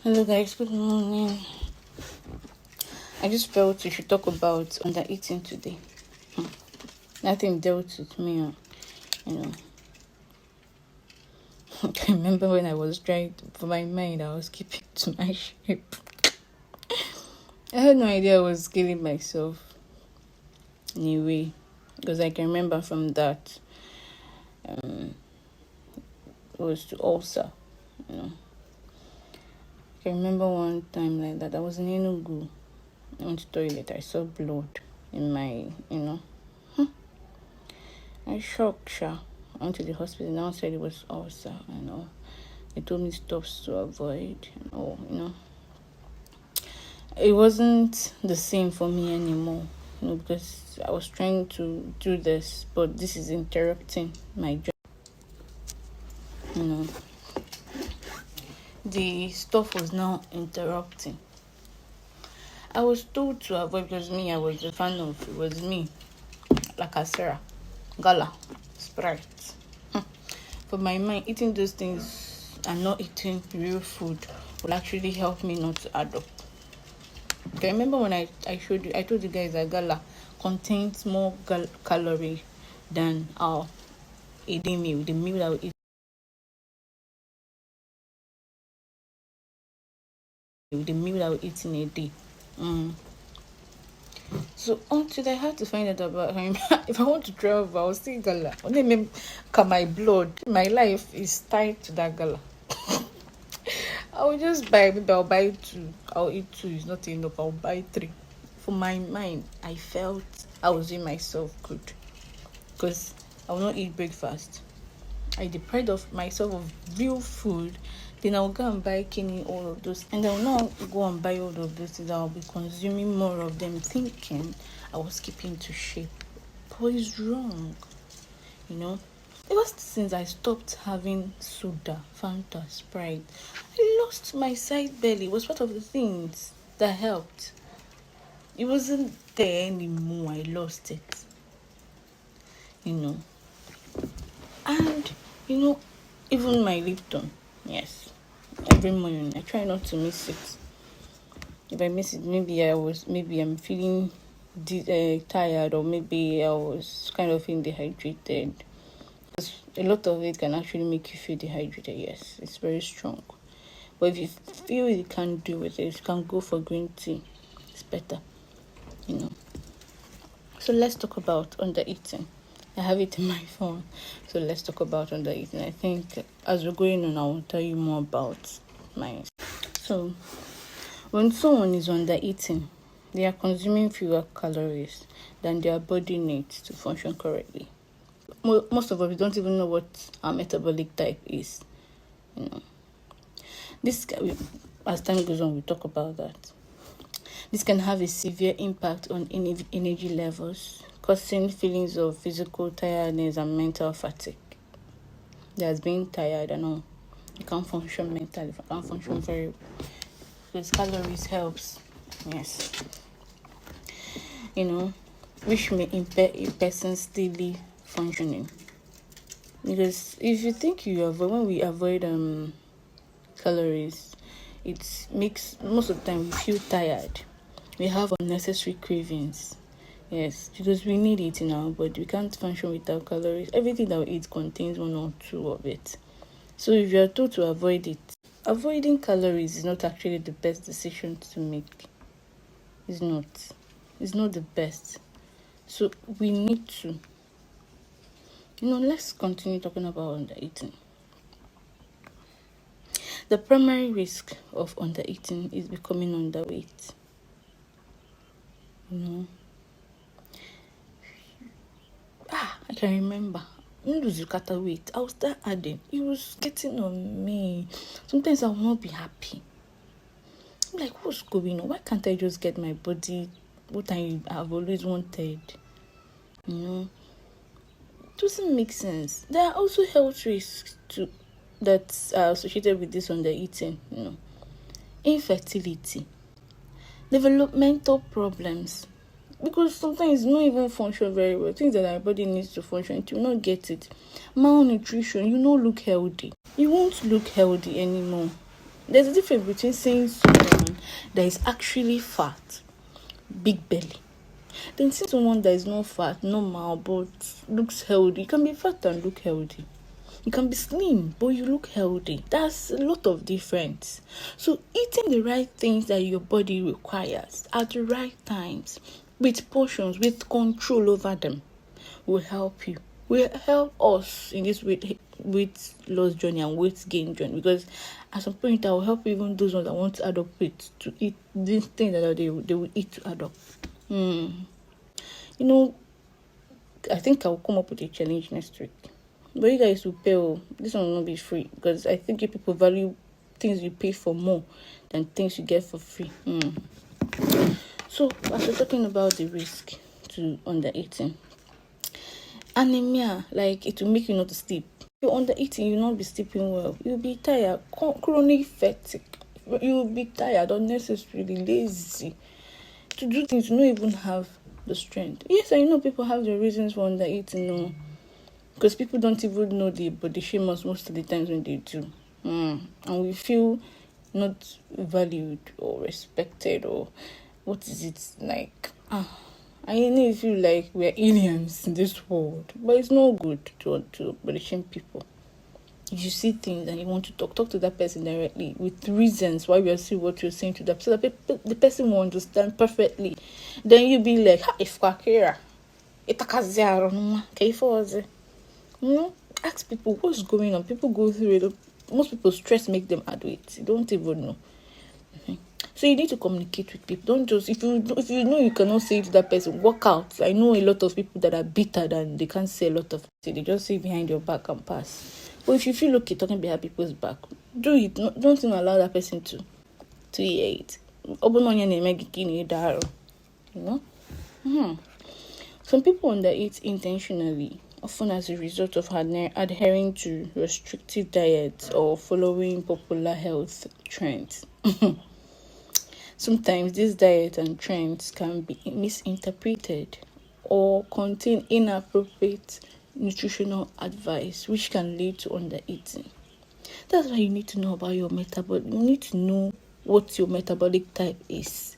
Hello guys, good morning. I just felt we should talk about undereating today. Nothing dealt with me, you know. I remember when I was trying for my mind, I was keeping to my shape. I had no idea I was killing myself in a way, because I can remember from that it was to ulcer, I can remember one time like that. I was in Enugu. I went to the toilet. I saw blood in my, I shocked, I went to the hospital. Now said it was ulcer, They told me stuff to avoid, It wasn't the same for me anymore, because I was trying to do this, but this is interrupting my job, The stuff was now interrupting. I was told to avoid because I was a fan of, it was me, Lacasera, Gala, Sprite. For my mind, eating those things and not eating real food will actually help me not to add up. Okay, remember when I showed you, I told you guys that Gala contains more calorie than our day meal, the meal that we eat. The meal that we eat in a day. So until I had to find out about him, if I want to travel, I'll see Gala. Only me, my blood, my life is tied to that Gala. I will just buy, maybe I'll buy 2. I'll eat 2, it's not enough. I'll buy 3. For my mind, I felt I was doing myself good because I will not eat breakfast. I deprived of myself of real food. Then I'll go and buy kidney, all of those, and I'll not go and buy all of those things. I'll be consuming more of them, thinking I was keeping to shape. But it's wrong, Ever since I stopped having soda, Fanta, Sprite, I lost my side belly. It was part of the things that helped. It wasn't there anymore. I lost it, And, even my Lipton, yes, every morning I try not to miss it. If I miss it, maybe I'm feeling tired, or maybe I was kind of feeling dehydrated. A lot of it can actually make you feel dehydrated. Yes, it's very strong. But if you feel you can't do with it, you can go for green tea. It's better, So let's talk about undereating. I have it in my phone. So let's talk about undereating. I think as we're going on, I will tell you more about mine. So when someone is undereating, they are consuming fewer calories than their body needs to function correctly. Most of us don't even know what our metabolic type is. This, as time goes on, we talk about that. This can have a severe impact on energy levels, causing feelings of physical tiredness and mental fatigue. There's being tired and all. You can't function mentally. You can't function very well. Because calories helps. Yes. Which may impair a person's daily functioning. Because if you think when we avoid calories, it makes, most of the time we feel tired. We have unnecessary cravings. Yes, because we need it in our body. We can't function without calories. Everything that we eat contains 1 or 2 of it. So if you are told to avoid it, avoiding calories is not actually the best decision to make. It's not. It's not the best. So we need to. Let's continue talking about undereating. The primary risk of undereating is becoming underweight. I can remember. Lose weight. I was start adding. It was getting on me. Sometimes I will not be happy. I'm like, what's going on? Why can't I just get my body what I have always wanted? It doesn't make sense. There are also health risks that are associated with this undereating. Infertility, developmental problems. Because sometimes you don't even function very well. Things that our body needs to function, it will not get it. Malnutrition, you don't look healthy. You won't look healthy anymore. There's a difference between seeing someone that is actually fat, big belly, then seeing someone that is not fat, normal, but looks healthy. You can be fat and look healthy. You can be slim, but you look healthy. That's a lot of difference. So eating the right things that your body requires at the right times, with portions, with control over them, will help you. Will help us in this weight loss journey and weight gain journey. Because at some point, I will help even those ones that want to add up weight to eat these things that they will eat to add up. I think I'll come up with a challenge next week. But you guys will pay. This one will not be free because I think you people value things you pay for more than things you get for free. So, as we're talking about the risk to undereating, anemia, like it will make you not to sleep. If you're undereating, you'll not be sleeping well. You'll be tired, chronic fatigue. You'll be tired, unnecessarily lazy to do things you don't even have the strength. Yes, I know people have their reasons for undereating, no. Because people don't even know the body shame us most of the times when they do. And we feel not valued or respected, or what is it like? I really feel like we're aliens in this world. But it's not good to body shame people. If you see things and you want to talk to that person directly with reasons why you are saying what you're saying to them, so that the person will understand perfectly. Then you be like, if ask people what's going on. People go through it. Most people stress make them add weight. You don't even know. So you need to communicate with people. Don't just if you know you cannot say to that person, walk out. I know a lot of people that are bitter and they can't say a lot of things. They just say behind your back and pass. But if you feel okay talking behind people's back, do it. Don't even allow that person to hear it. You know. Some people undereat intentionally, often as a result of adhering to restrictive diets or following popular health trends. Sometimes these diets and trends can be misinterpreted or contain inappropriate nutritional advice, which can lead to undereating. That's why you need to know about your metabolic. You need to know what your metabolic type is.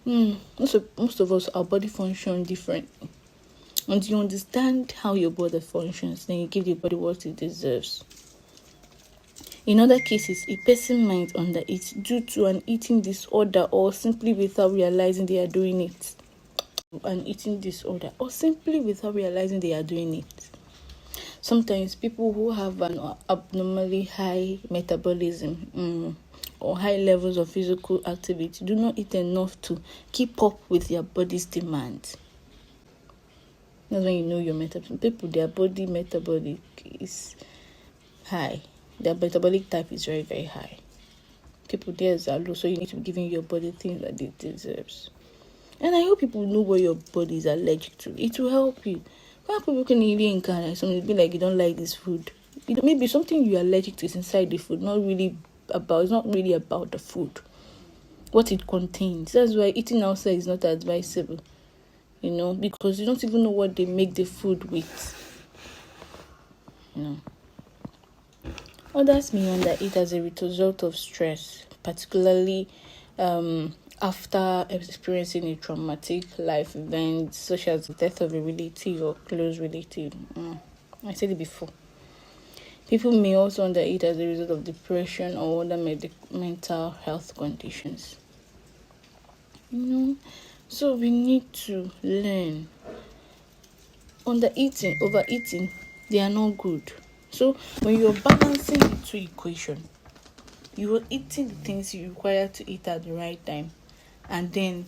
Most of us, our body function differently. And you understand how your body functions, then you give your body what it deserves. In other cases, a person might undereat due to an eating disorder or simply without realizing they are doing it. Sometimes people who have an abnormally high metabolism or high levels of physical activity do not eat enough to keep up with their body's demands. That's when you know your metabolism. People, their body metabolic is high. Their metabolic type is very, very high. People, theirs are low, so you need to be giving your body things that it deserves. And I hope people know what your body is allergic to. It will help you. Why people can even encounter something be like you don't like this food? Maybe something you're allergic to is inside the food, it's not really about the food, what it contains. That's why eating outside is not advisable, because you don't even know what they make the food with. Others may undereat as a result of stress, particularly after experiencing a traumatic life event such as the death of a relative or close relative. I said it before. People may also undereat as a result of depression or other mental health conditions. So we need to learn. Undereating, overeating, they are not good. So when you're balancing the two equation, you are eating the things you require to eat at the right time, and then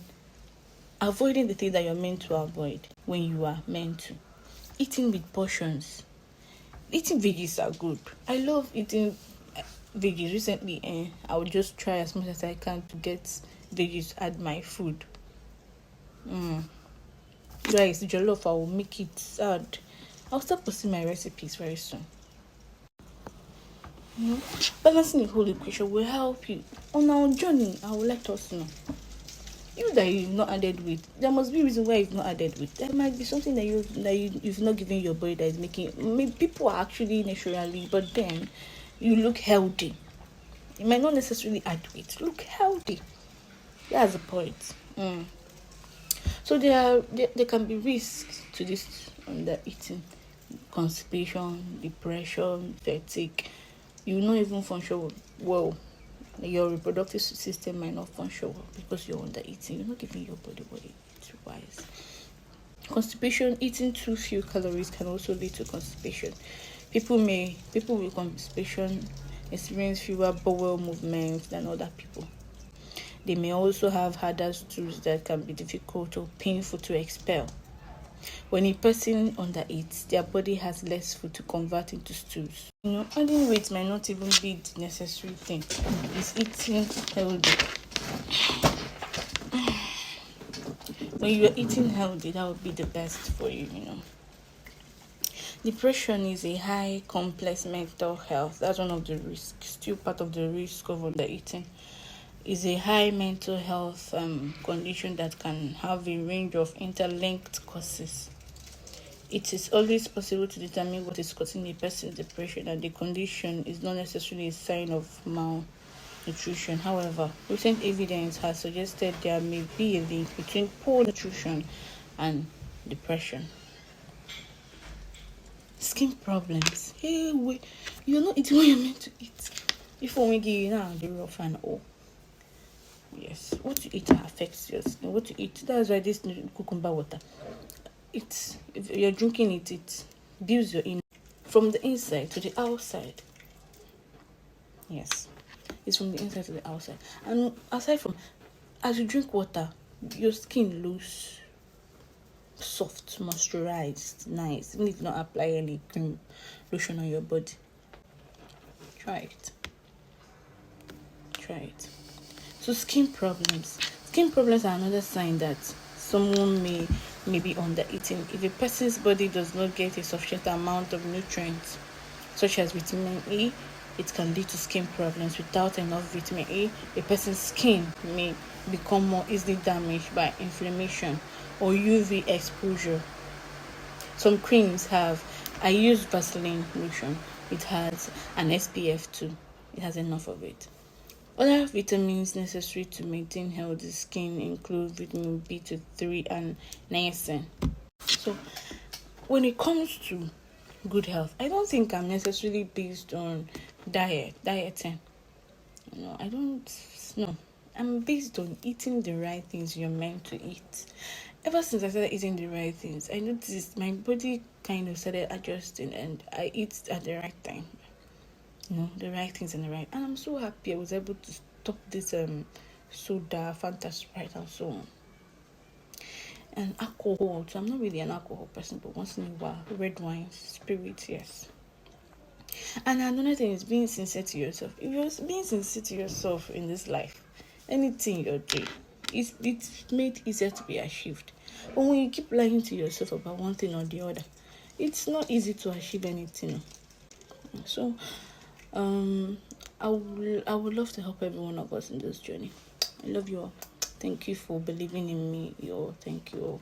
avoiding the things that you're meant to avoid when you are meant to. Eating with portions. Eating veggies are good. I love eating veggies. Recently, I would just try as much as I can to get veggies at my food. Guys, jollof, I will make it sad. I'll start posting my recipes very soon. Balancing the whole equation will help you. On our journey, I will let us know. You that you've not added weight, there must be a reason why you've not added weight. There might be something that you've not given your body that is making. Maybe people are actually naturally, but then you look healthy. It might not necessarily add weight. Look healthy. That's the point. So there can be risks to this under eating: constipation, depression, fatigue. You will not even function well. Your reproductive system might not function well because you're under eating. You're not giving your body what it requires. Constipation: eating too few calories can also lead to constipation. People with constipation experience fewer bowel movements than other people. They may also have harder stools that can be difficult or painful to expel. When a person undereats, their body has less food to convert into stools. Adding weight might not even be the necessary thing. It's eating healthy. When you're eating healthy, that would be the best for you. Depression is a high complex mental health. That's one of the risks. Still part of the risk of undereating. Is a high mental health condition that can have a range of interlinked causes. It is always possible to determine what is causing a person's depression, and the condition is not necessarily a sign of malnutrition. However, recent evidence has suggested there may be a link between poor nutrition and depression. Skin problems. Hey, wait, you're not eating what you're meant to eat. Before we give you now the rough and all. Yes, what you eat affects your skin. What you eat, that's why this cucumber water, if you're drinking it builds your inner, from the inside to the outside. Yes, it's from the inside to the outside. And aside from, as you drink water, your skin looks soft, moisturized, nice. Even if you not apply any cream, lotion on your body, try it. So skin problems are another sign that someone may be undereating. If a person's body does not get a sufficient amount of nutrients such as vitamin E, it can lead to skin problems. Without enough vitamin E, a person's skin may become more easily damaged by inflammation or UV exposure. Some creams I use Vaseline lotion. It has an SPF 2. It has enough of it. Other vitamins necessary to maintain healthy skin include vitamin B3 and niacin. So, when it comes to good health, I don't think I'm necessarily based on dieting. I don't know. I'm based on eating the right things you're meant to eat. Ever since I started eating the right things, I noticed my body kind of started adjusting, and I eat at the right time. The right things and and I'm so happy I was able to stop this soda, Fanta, Sprite, and so on. And alcohol, so I'm not really an alcohol person, but once in a while, red wine, spirits, yes. And another thing is being sincere to yourself. If you're being sincere to yourself in this life, anything you're doing, it's made easier to be achieved. But when you keep lying to yourself about one thing or the other, it's not easy to achieve anything. So I would love to help every one of us in this journey. I love you all. Thank you for believing in me. Thank you all.